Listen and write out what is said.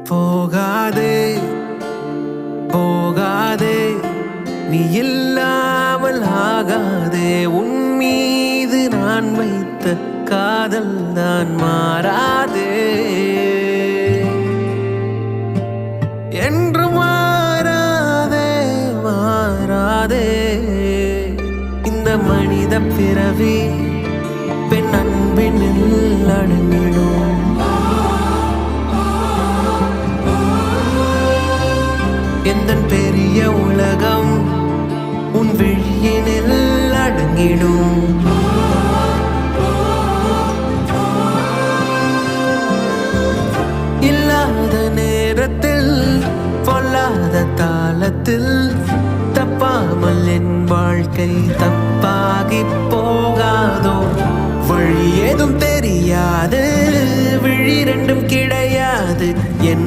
போகாதே போகாதே நீ இல்லாமல் ஆகாதே உன் மீது நான் வைத்த காதல் தான் மாறாதே என்று மாறாதே மாறாதே இந்த மனித பிறவி பெண் அன்பினில் அடங்கிடும் எந்தன் பெரிய உலகம் உன் விழியினில் அடங்கிடும் இல்லாத நேரத்தில் பொல்லாத தாளத்தில் தப்பாமல் என் வாழ்க்கை தப்பாகி போகாதோ வழி ஏதும் தெரியாது விழி ரெண்டும் கிடையாது என்